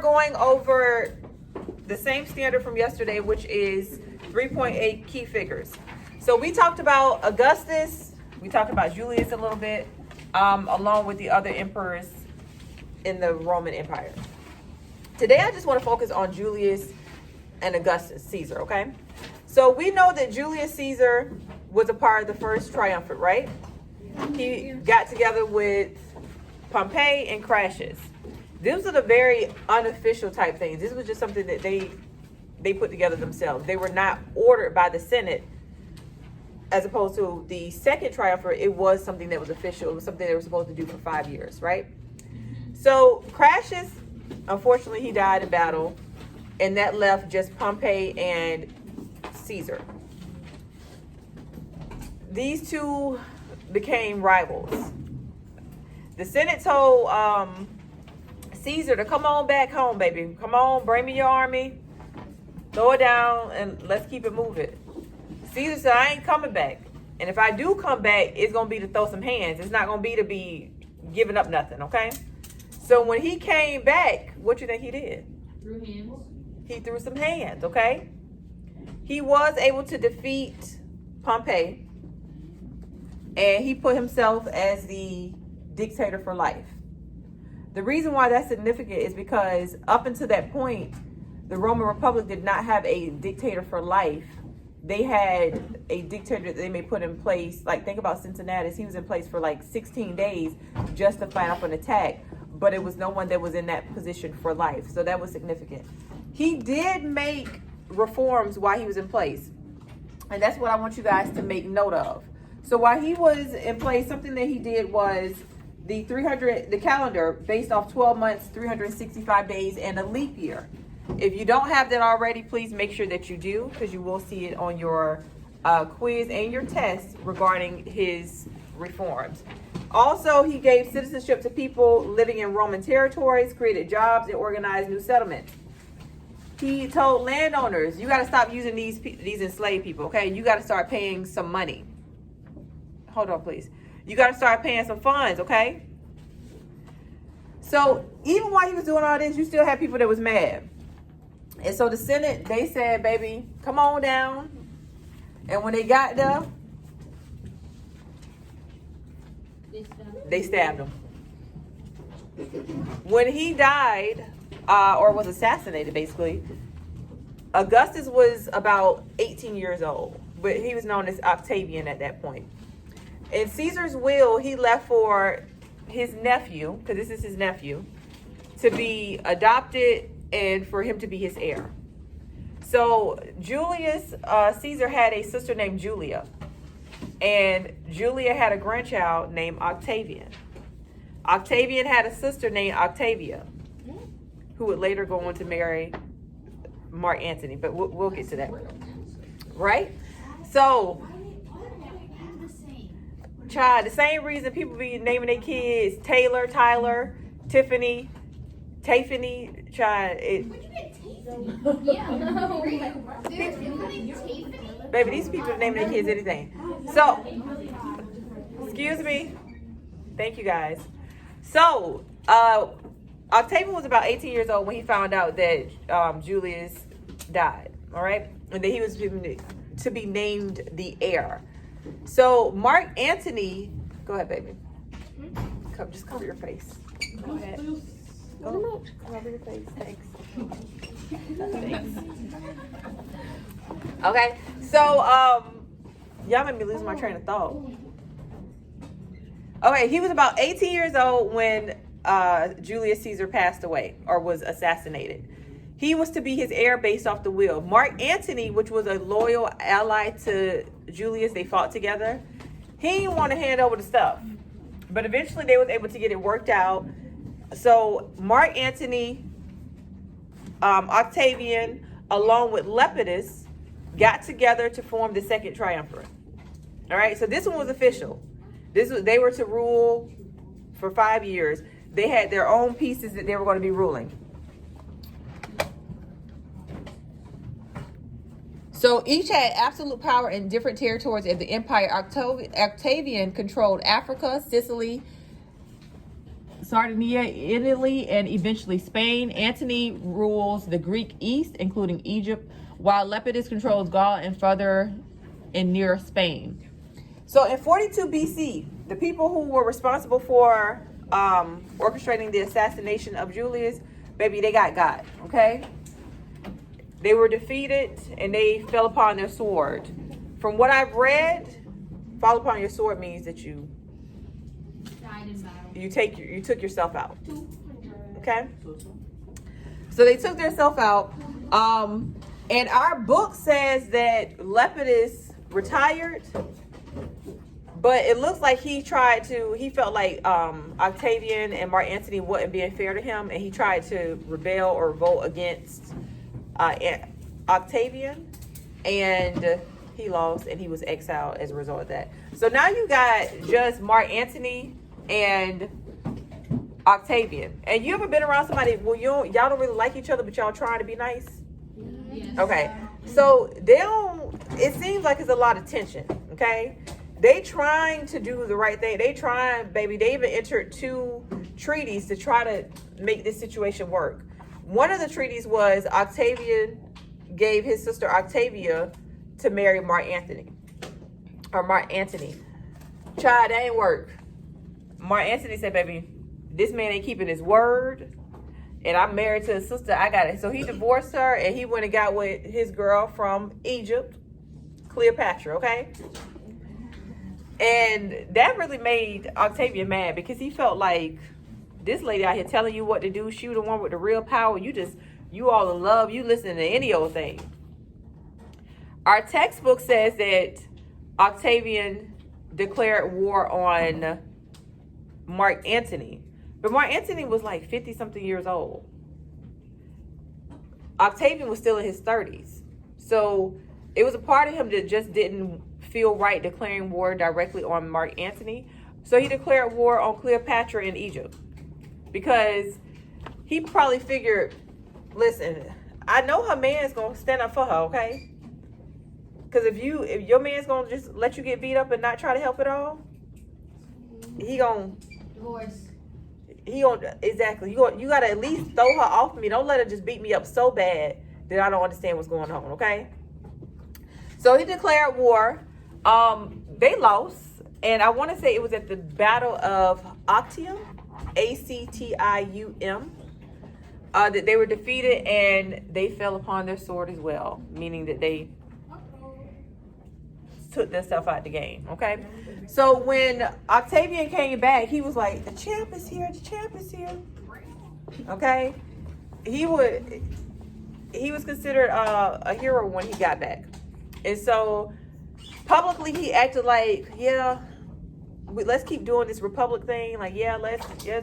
going over the same standard from yesterday, which is 3.8 key figures. So we talked about Augustus, we talked about Julius a little bit, along with the other emperors in the Roman Empire. Today, I just want to focus on Julius and Augustus Caesar, okay? So we know that Julius Caesar was a part of the first triumvirate, right? He got together with Pompey and Crassus. These are the very unofficial type things. This was just something that they put together themselves. They were not ordered by the Senate, as opposed to the second triumvirate. It was something that was official. It was something they were supposed to do for 5 years, right? So Crassus, unfortunately, he died in battle, and that left just Pompey and Caesar. These two became rivals. The Senate told Caesar to come on back home, baby. Come on, bring me your army, throw it down, and let's keep it moving. Caesar said, I ain't coming back. And if I do come back, it's going to be to throw some hands. It's not going to be to be giving up nothing, okay? So when he came back, what you think he did? Threw hands. He threw some hands, okay? He was able to defeat Pompey, and he put himself as the dictator for life. The reason why that's significant is because up until that point, the Roman Republic did not have a dictator for life. They had a dictator that they may put in place. Like, think about Cincinnatus. He was in place for like 16 days just to fight off an attack. But it was no one that was in that position for life. So that was significant. He did make reforms while he was in place. And that's what I want you guys to make note of. So while he was in place, something that he did was the calendar based off 12 months, 365 days, and a leap year. If you don't have that already, please make sure that you do, because you will see it on your quiz and your test regarding his reforms. Also, he gave citizenship to people living in Roman territories, created jobs, and organized new settlements. He told landowners, you got to stop using these enslaved people, okay? You got to start paying some money. Hold on, please. You got to start paying some funds, okay? So even while he was doing all this, you still had people that was mad. And so the Senate, they said, baby, come on down. And when they got there, they stabbed him. When he died, or was assassinated, basically, Augustus was about 18 years old, but he was known as Octavian at that point. In Caesar's will, he left for his nephew, because this is his nephew, to be adopted and for him to be his heir. So Julius Caesar had a sister named Julia, and Julia had a grandchild named Octavian. Octavian had a sister named Octavia, who would later go on to marry Mark Antony, but we'll get to that. Right? So, child, the same reason people be naming their kids Taylor, Tyler, Tiffany, Tiffany, child. Baby, these people are naming their kids anything. So, excuse me. Thank you, guys. So, Octavian was about 18 years old when he found out that Julius died, all right? And that he was to be named the heir. So, Mark Antony, go ahead, baby. Just cover your face. Go ahead. Oh, cover your face. Thanks. Thanks. Okay, so y'all made me lose my train of thought. Okay, he was about 18 years old when Julius Caesar passed away or was assassinated. He was to be his heir based off the will. Mark Antony, which was a loyal ally to Julius, they fought together. He didn't want to hand over the stuff, but eventually they was able to get it worked out. So Mark Antony, Octavian, along with Lepidus, got together to form the second triumvirate. All right, so this one was official. They were to rule for 5 years. They had their own pieces that they were going to be ruling. So each had absolute power in different territories of the empire. Octavian controlled Africa, Sicily, Sardinia, Italy, and eventually Spain. Antony rules the Greek East, including Egypt, while Lepidus controls Gaul and further and near Spain. So in 42 BC, the people who were responsible for orchestrating the assassination of Julius, baby, they got, okay? They were defeated and they fell upon their sword. From what I've read, fall upon your sword means that you died in battle. You took yourself out. Okay? So they took themselves out. And our book says that Lepidus retired, but it looks like he felt like Octavian and Mark Antony wasn't being fair to him, and he tried to rebel or revolt against Octavian, and he lost and he was exiled as a result of that. So now you got just Mark Antony and Octavian. And you ever been around somebody, well, y'all don't really like each other, but y'all trying to be nice? Yes. Okay. So it seems like it's a lot of tension, okay? They trying to do the right thing. They even entered 2 treaties to try to make this situation work. One of the treaties was Octavian gave his sister Octavia to marry Mark Antony. Child, that ain't work. Mark Antony said, baby, this man ain't keeping his word, and I'm married to his sister. I got it. So he divorced her, and he went and got with his girl from Egypt, Cleopatra, okay? And that really made Octavian mad, because he felt like, this lady out here telling you what to do, she the one with the real power. You all in love, you listen to any old thing. Our textbook says that Octavian declared war on Mark Antony. But Mark Antony was like 50-something years old. Octavian was still in his 30s. So it was a part of him that just didn't feel right declaring war directly on Mark Antony. So he declared war on Cleopatra in Egypt. Because he probably figured, listen, I know her man's going to stand up for her, okay? Because if your man's going to just let you get beat up and not try to help at all, he going to divorce. Exactly. You got to at least throw her off me. Don't let her just beat me up so bad that I don't understand what's going on, okay? So he declared war. They lost. And I want to say it was at the Battle of Actium, Actium, that they were defeated and they fell upon their sword as well, meaning that they took themselves out the game, okay? So when Octavian came back, he was like, the champ is here, okay? He was considered a hero when he got back. And so publicly he acted like, yeah, let's keep doing this republic thing, like, yeah,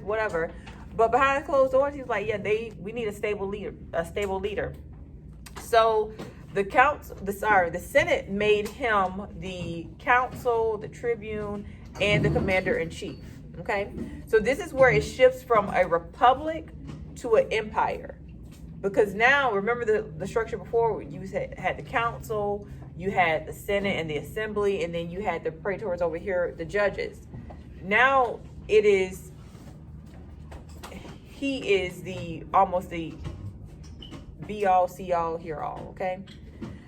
whatever. But behind closed doors, he was like, yeah, we need a stable leader. So the Senate made him the consul, the tribune, and the commander-in-chief. Okay? So this is where it shifts from a republic to an empire. Because now, remember the structure before, you had the council, you had the Senate and the assembly, and then you had the praetors over here, the judges. Now he is almost the be all, see all, hear all, okay?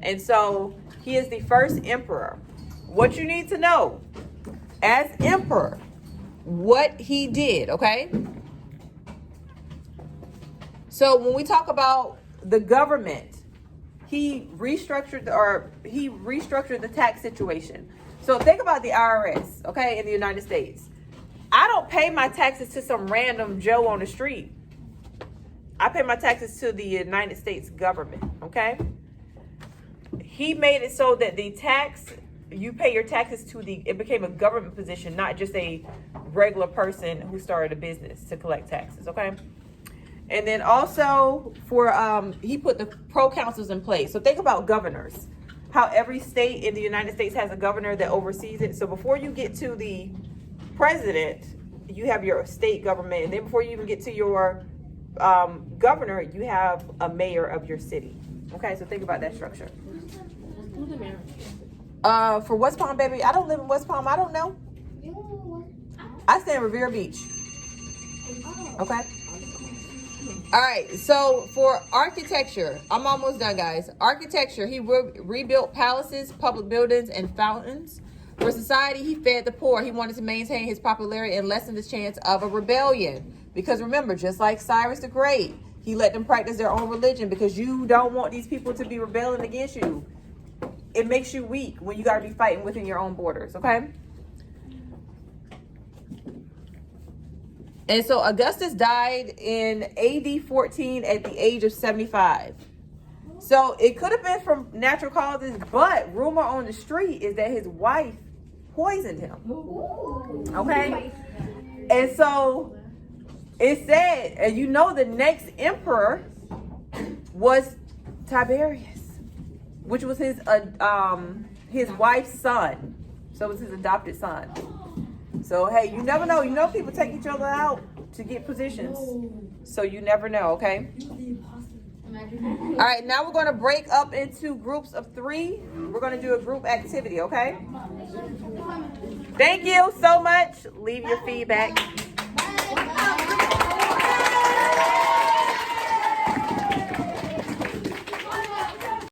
And so he is the first emperor. What you need to know as emperor, what he did, okay? So when we talk about the government, he restructured the tax situation. So think about the IRS, okay, in the United States. I don't pay my taxes to some random Joe on the street. I pay my taxes to the United States government, okay? He made it so that you pay your taxes it became a government position, not just a regular person who started a business to collect taxes, okay? And then also he put the proconsuls in place. So think about governors, how every state in the United States has a governor that oversees it. So before you get to the president, you have your state government. And then before you even get to your governor, you have a mayor of your city. Okay, so think about that structure. Who's the mayor? For West Palm, baby, I don't live in West Palm. I don't know. I stay in Revere Beach. Okay. All right. So for architecture, I'm almost done, guys. Architecture, he rebuilt palaces, public buildings, and fountains. For society, he fed the poor. He wanted to maintain his popularity and lessen the chance of a rebellion. Because remember, just like Cyrus the Great, he let them practice their own religion because you don't want these people to be rebelling against you. It makes you weak when you got to be fighting within your own borders, okay? And so Augustus died in AD 14 at the age of 75. So it could have been from natural causes, but rumor on the street is that his wife poisoned him. Okay? And so it said, and you know the next emperor was Tiberius, which was his wife's son. So it was his adopted son. So hey, you never know. You know people take each other out to get positions. So you never know, okay? All right, now we're going to break up into groups of 3. We're going to do a group activity, okay? Thank you so much. Leave your feedback.